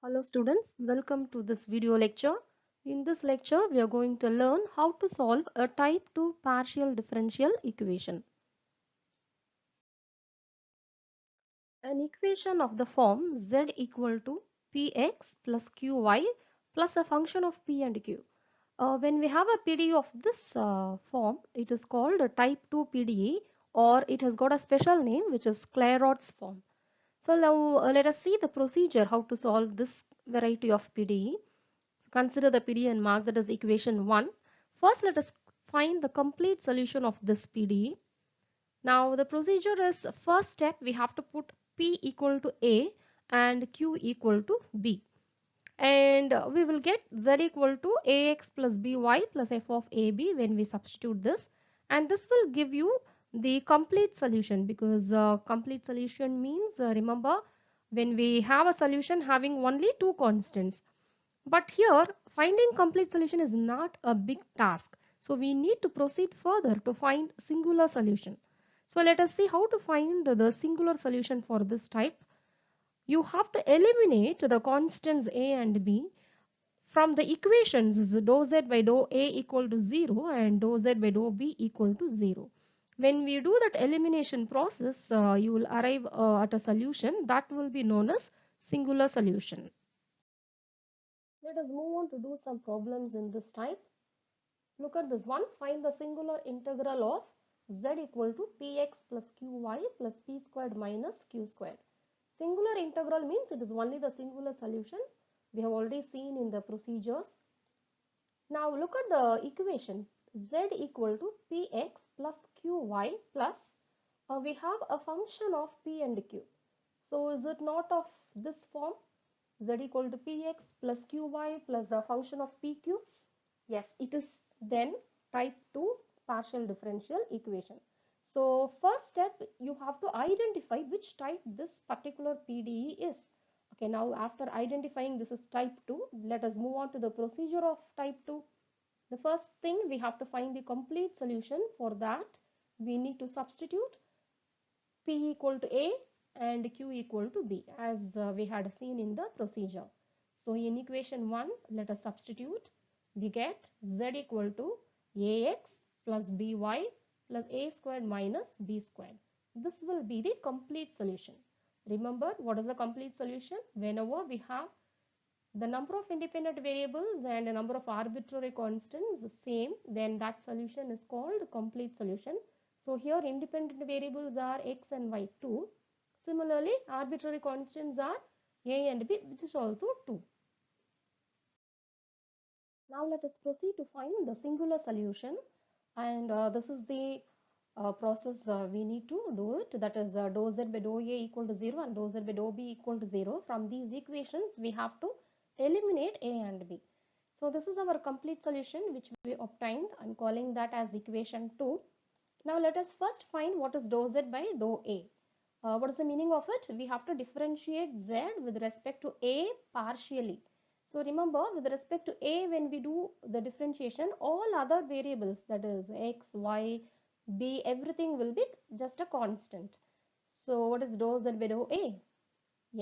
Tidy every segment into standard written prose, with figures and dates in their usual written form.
Hello students, welcome to this video lecture. In this lecture, we are going to learn how to solve a type 2 partial differential equation. An equation of the form z equal to px plus qy plus a function of p and q. When we have a PDE of this form, it is called a type 2 PDE, or it has got a special name which is Clairaut's form. So now let us see the procedure how to solve this variety of PDE. Consider the PDE and mark that as equation 1. First, let us find the complete solution of this PDE. Now, the procedure is first step we have to put P equal to A and Q equal to B. And we will get Z equal to AX plus BY plus F of AB when we substitute this. And this will give you the complete solution, because complete solution means, remember, when we have a solution having only two constants. But here, finding complete solution is not a big task. So we need to proceed further to find singular solution. So let us see how to find the singular solution for this type. You have to eliminate the constants a and b from the equations. Is dou z by dou a equal to 0 and dou z by dou b equal to 0. When we do that elimination process, you will arrive at a solution that will be known as singular solution. Let us move on to do some problems in this type. Look at this one. Find the singular integral of z equal to px plus qy plus p squared minus q squared. Singular integral means it is only the singular solution. We have already seen in the procedures. Now look at the equation. Z equal to px plus qy plus we have a function of p and q. So is it not of this form? Z equal to px plus qy plus a function of pq? Yes, it is then type 2 partial differential equation. So first step, you have to identify which type this particular PDE is. Okay, now after identifying this is type 2, let us move on to the procedure of type 2. The first thing, we have to find the complete solution. For that, we need to substitute P equal to A and Q equal to B, as we had seen in the procedure. So in equation 1, let us substitute. We get Z equal to AX plus BY plus A squared minus B squared. This will be the complete solution. Remember, what is the complete solution? Whenever we have the number of independent variables and a number of arbitrary constants same, then that solution is called complete solution. So here independent variables are x and y 2. Similarly, arbitrary constants are a and b, which is also 2. Now let us proceed to find the singular solution, and this is the process we need to do it. That is dou z by dou a equal to 0 and dou z by dou b equal to 0. From these equations, we have to eliminate a and b. So this is our complete solution which we obtained. I'm calling that as equation 2. Now let us first find what is dou z by dou a. What is the meaning of it? We have to differentiate z with respect to a partially. So remember, with respect to a, when we do the differentiation, all other variables, that is x, y, b, everything will be just a constant. So what is dou z by dou a?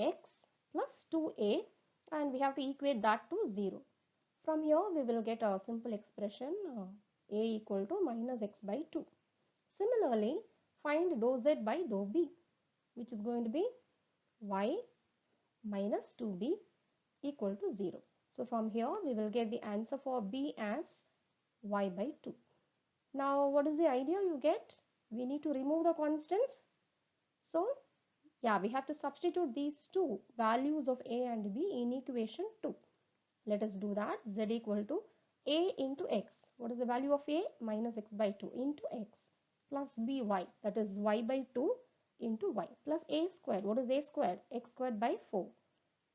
X plus 2a, and we have to equate that to 0. From here we will get a simple expression a equal to minus x by 2. Similarly, find dou z by dou b, which is going to be y minus 2b equal to 0. So from here we will get the answer for b as y by 2. Now what is the idea you get? We need to remove the constants. So yeah, we have to substitute these two values of a and b in equation 2. Let us do that. Z equal to a into x. What is the value of a? Minus x by 2 into x plus by, that is y by 2 into y, plus a squared. What is a squared? X squared by 4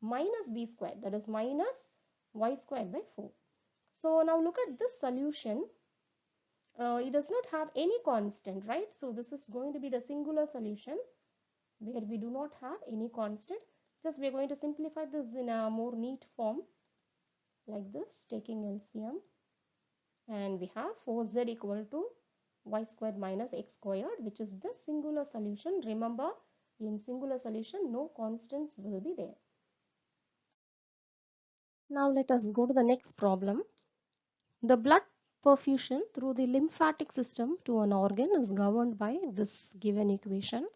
minus b squared, that is minus y squared by 4. So now look at this solution. It does not have any constant, right? So this is going to be the singular solution where we do not have any constant. Just we are going to simplify this in a more neat form like this, taking LCM, and we have 4z equal to y squared minus x squared, which is the singular solution. Remember, in singular solution no constants will be there. Now let us go to the next problem. The blood perfusion through the lymphatic system to an organ is governed by this given equation,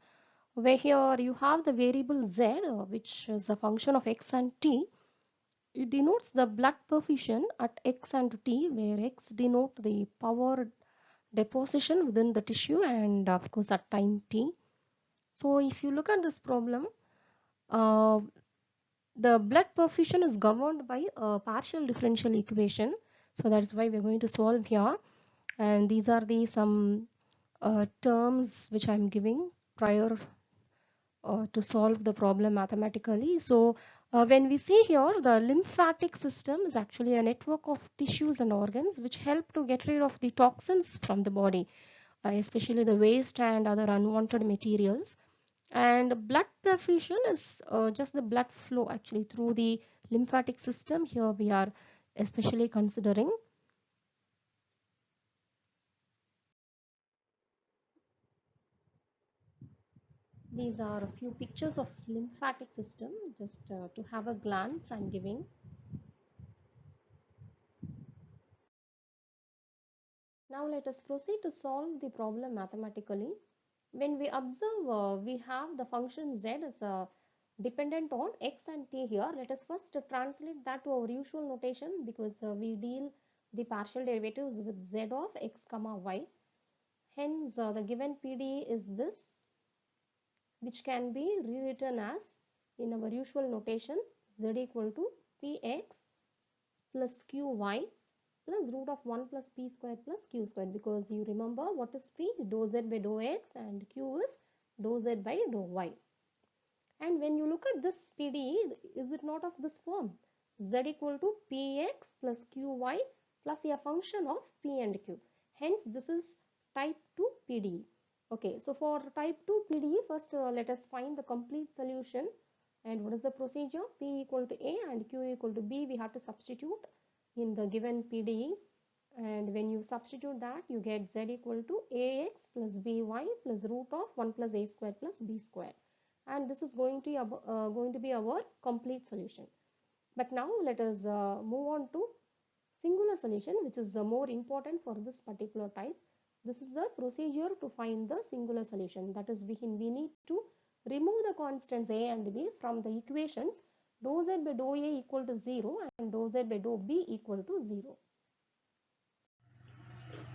where here you have the variable z, which is a function of x and t. It denotes the blood perfusion at x and t, where x denote the power deposition within the tissue and of course at time t. So if you look at this problem, uh, the blood perfusion is governed by a partial differential equation. So that's why we're going to solve here. And these are the some terms which I'm giving prior to solve the problem mathematically. So when we see here, the lymphatic system is actually a network of tissues and organs which help to get rid of the toxins from the body, especially the waste and other unwanted materials. And blood perfusion is just the blood flow actually through the lymphatic system. Here we are especially considering. These are a few pictures of lymphatic system just to have a glance I'm giving. Now let us proceed to solve the problem mathematically. When we observe, we have the function z is dependent on x and t here. Let us first translate that to our usual notation, because we deal the partial derivatives with z of x comma y. Hence, the given PDE is this, which can be rewritten as, in our usual notation, z equal to px plus qy plus root of 1 plus p square plus q square, because you remember what is p, dou z by dou x, and q is dou z by dou y. And when you look at this PDE, is it not of this form? Z equal to px plus qy plus a function of p and q. Hence, this is type 2 PDE. Okay, so for type 2 PDE, first let us find the complete solution. And what is the procedure? P equal to A and Q equal to B, we have to substitute in the given PDE. And when you substitute that, you get z equal to ax plus by plus root of 1 plus a square plus b square. And this is going to be our complete solution. But now let us move on to singular solution, which is more important for this particular type. This is the procedure to find the singular solution. That is, we need to remove the constants a and b from the equations dou z by dou a equal to 0 and dou z by dou b equal to 0.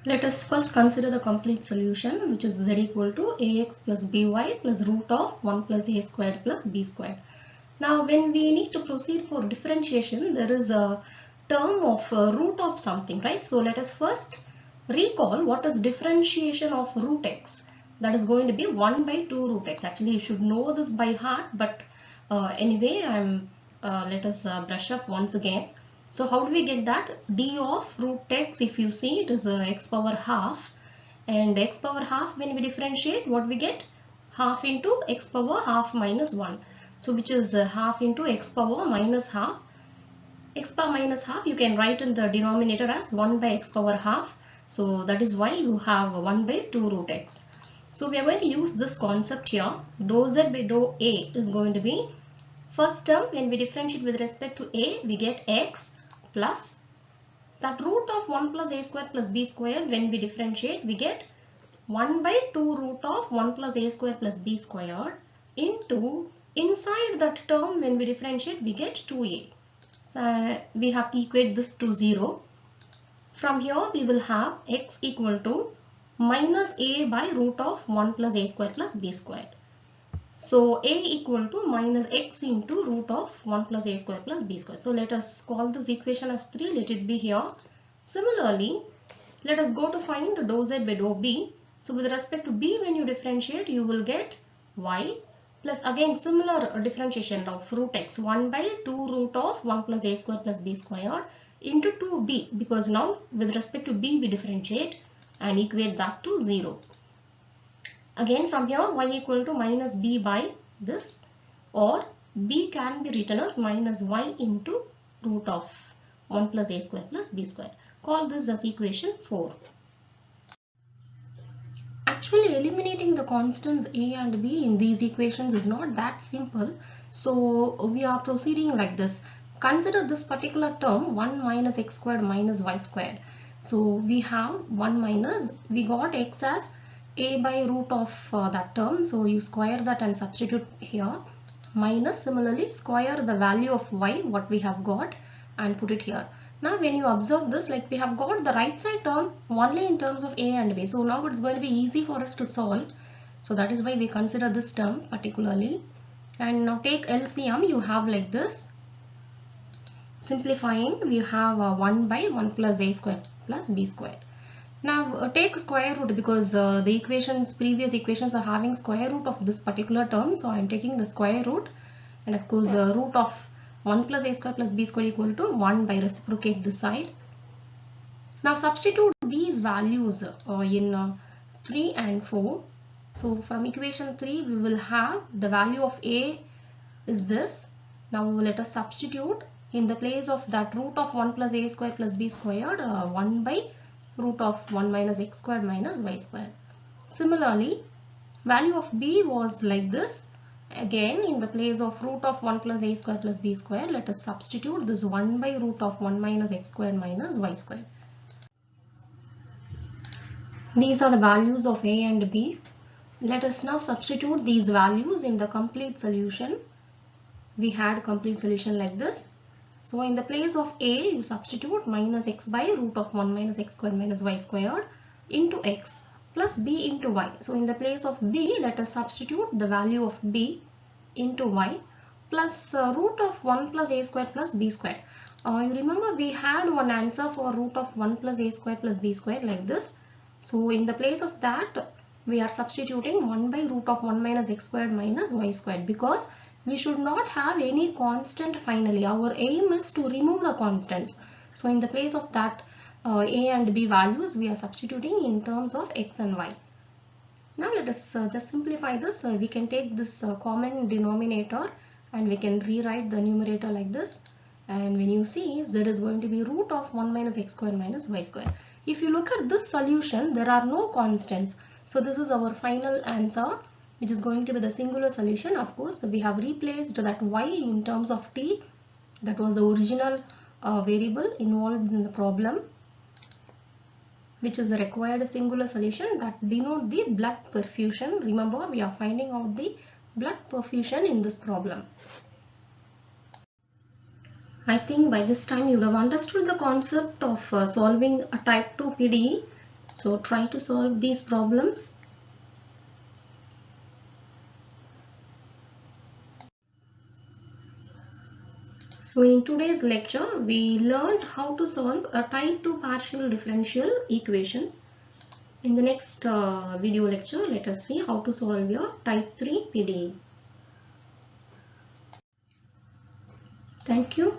Let us first consider the complete solution, which is z equal to ax plus by plus root of 1 plus a squared plus b squared. Now when we need to proceed for differentiation, there is a term of root of something, right? So let us first recall what is differentiation of root x. That is going to be 1 by 2 root x. Actually, you should know this by heart, but anyway, let us brush up once again. So how do we get that? D of root x, if you see, it is x power half, and x power half, when we differentiate, what we get? Half into x power half minus 1. So which is half into x power minus half. X power minus half you can write in the denominator as 1 by x power half. So that is why you have 1 by 2 root x. So we are going to use this concept here. Dou z by dou a is going to be, first term, when we differentiate with respect to a, we get x plus that root of 1 plus a square plus b square. When we differentiate, we get 1 by 2 root of 1 plus a square plus b squared into, inside that term when we differentiate, we get 2a. So we have to equate this to 0. From here we will have x equal to minus a by root of 1 plus a square plus b squared. So a equal to minus x into root of 1 plus a square plus b square. So let us call this equation as 3. Let it be here. Similarly, let us go to find dou z by dou b. So with respect to b, when you differentiate, you will get y plus, again similar differentiation of root x, 1 by 2 root of 1 plus a square plus b square into 2b, because now with respect to b we differentiate and equate that to 0. Again from here, y equal to minus b by this, or b can be written as minus y into root of 1 plus a square plus b square. Call this as equation 4. Actually, eliminating the constants a and b in these equations is not that simple. So we are proceeding like this. consider this particular term 1 minus x squared minus y squared. So we have 1 minus, we got x as a by root of that term. So you square that and substitute here, minus similarly square the value of y what we have got and put it here. Now when you observe this, like we have got the right side term only in terms of a and b. So now it's going to be easy for us to solve. So that is why we consider this term particularly. And now take LCM, you have like this. Simplifying, we have 1 by 1 plus a square plus b square. Now take square root, because the equations, previous equations are having square root of this particular term. So I am taking the square root, and of course root of 1 plus a square plus b square equal to 1 by reciprocate this side. Now substitute these values in 3 and 4. So from equation 3 we will have the value of a is this. Now let us substitute in the place of that root of 1 plus a square plus b squared 1 by root of 1 minus x squared minus y squared. Similarly, value of b was like this. Again, in the place of root of 1 plus a square plus b square, let us substitute this 1 by root of 1 minus x squared minus y squared. These are the values of a and b. Let us now substitute these values in the complete solution. We had complete solution like this. So in the place of a, you substitute minus x by root of 1 minus x squared minus y squared into x plus b into y. So in the place of b, let us substitute the value of b into y plus root of 1 plus a squared plus b squared. You remember we had one answer for root of 1 plus a squared plus b squared like this. So in the place of that, we are substituting 1 by root of 1 minus x squared minus y squared, because we should not have any constant finally. Our aim is to remove the constants. So in the place of that a and b values, we are substituting in terms of x and y. Now let us just simplify this. We can take this common denominator and we can rewrite the numerator like this. And when you see, z is going to be root of 1 minus x squared minus y squared. If you look at this solution, there are no constants. So this is our final answer, which is going to be the singular solution. Of course, we have replaced that y in terms of t. That was the original variable involved in the problem, which is a required singular solution that denote the blood perfusion. Remember, we are finding out the blood perfusion in this problem. I think by this time you would have understood the concept of solving a type 2 PDE. So try to solve these problems. So in today's lecture, we learned how to solve a type 2 partial differential equation. In the next video lecture, let us see how to solve your type 3 PDE. Thank you.